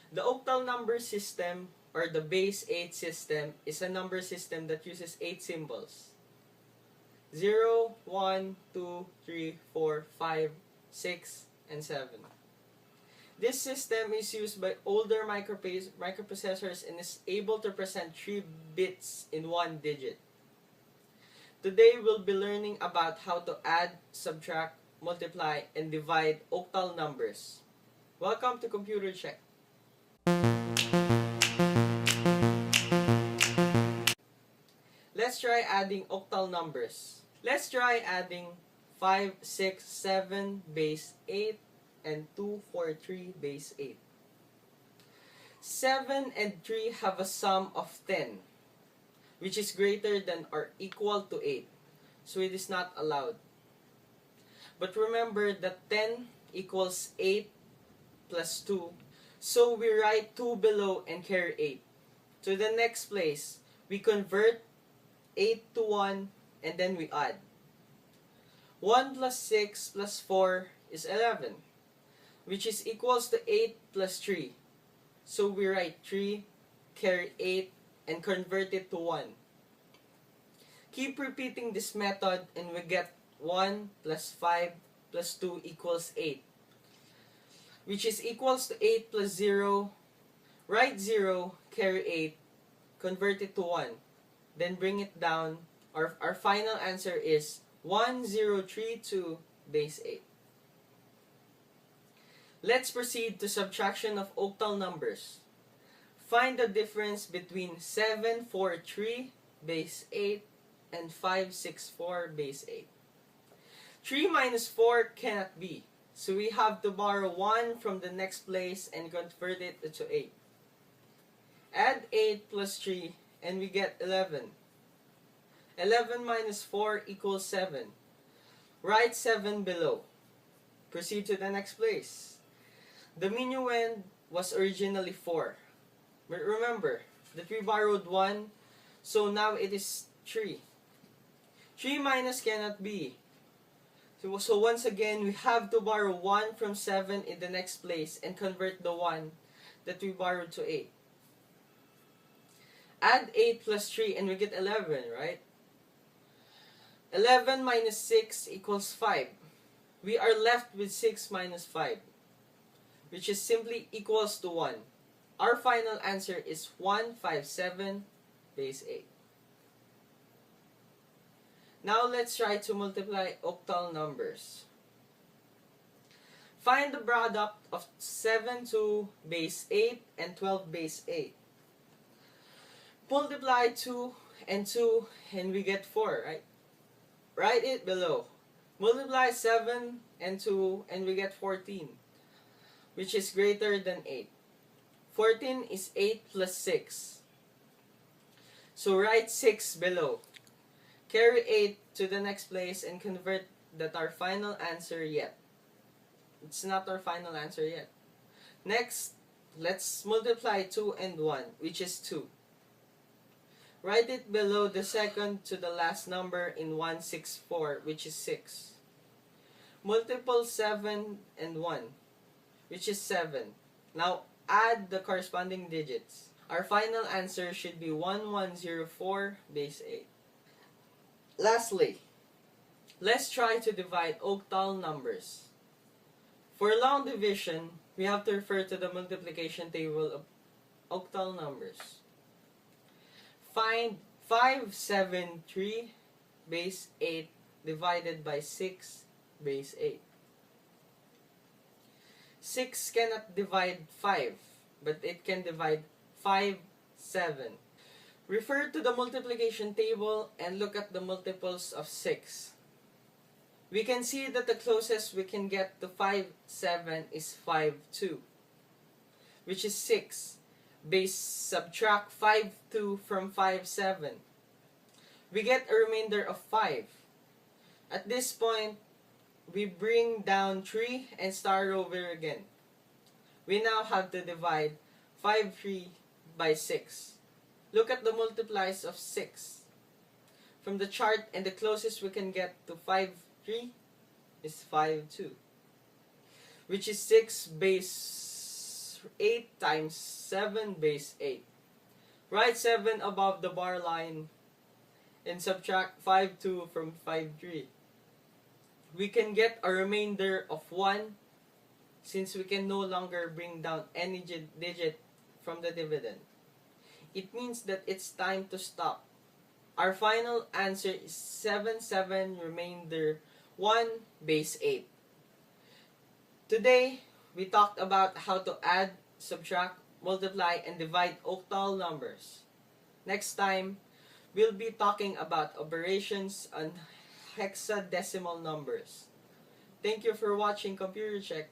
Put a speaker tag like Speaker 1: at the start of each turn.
Speaker 1: The octal number system or the base 8 system is a number system that uses 8 symbols. 0, 1, 2, 3, 4, 5, 6, and 7. This system is used by older microprocessors and is able to present 3 bits in 1 digit. Today we'll be learning about how to add, subtract, multiply, and divide octal numbers. Welcome to Computer Check. Let's try adding octal numbers. Let's try adding 5, 6, 7 base 8 and 2, 4, 3 base 8. 7 and 3 have a sum of 10, which is greater than or equal to 8. So it is not allowed. But remember that 10 equals 8 plus 2. So we write 2 below and carry 8. To the next place, we convert 8 to 1 and then we add. 1 plus 6 plus 4 is 11, which is equals to 8 plus 3. So we write 3, carry 8, and convert it to 1. Keep repeating this method and we get 1 plus 5 plus 2 equals 8, which is equals to 8 plus 0. Write 0, carry 8, convert it to 1. Then bring it down. Our final answer is 1032 base 8. Let's proceed to subtraction of octal numbers. Find the difference between 743 base 8 and 564 base 8. 3 minus 4 cannot be, so we have to borrow 1 from the next place and convert it to 8. Add 8 plus 3 and we get 11. 11 minus 4 equals 7. Write 7 below. Proceed to the next place. The minuend was originally 4. But remember that we borrowed 1, so now it is 3. 3 minus cannot be. So once again, we have to borrow 1 from 7 in the next place and convert the 1 that we borrowed to 8. Add 8 plus 3 and we get 11, right? 11 minus 6 equals 5. We are left with 6 minus 5, which is simply equals to 1. Our final answer is 157 base 8. Now let's try to multiply octal numbers. Find the product of 7 to base 8 and 12 base 8. Multiply 2 and 2 and we get 4, right? Write it below. Multiply 7 and 2 and we get 14, which is greater than 8. 14 is 8 plus 6. So write 6 below. Carry 8 to the next place and convert that our final answer yet. It's not our final answer yet. Next, let's multiply 2 and 1, which is 2. Write it below the second to the last number in 164, which is 6. Multiple 7 and 1, which is 7. Now, add the corresponding digits. Our final answer should be 1104 base 8. Lastly, let's try to divide octal numbers. For long division, we have to refer to the multiplication table of octal numbers. Find 573 base 8 divided by 6 base 8. 6 cannot divide 5, but it can divide 5, 7. Refer to the multiplication table and look at the multiples of 6. We can see that the closest we can get to 5, 7 is 5, 2, which is 6. Base subtract 5, 2 from 5, 7. We get a remainder of 5. At this point, we bring down 3 and start over again. We now have to divide 5, 3 by 6. Look at the multiplies of 6. From the chart, and the closest we can get to 5, 3 is 5, 2, which is 6 base is 8 times 7 base 8. Write 7 above the bar line and subtract 5 2 from 5 3. We can get a remainder of 1 since we can no longer bring down any digit from the dividend. It means that it's time to stop. Our final answer is 7 7 remainder 1 base 8. Today, we talked about how to add, subtract, multiply, and divide octal numbers. Next time, we'll be talking about operations on hexadecimal numbers. Thank you for watching Computer Check.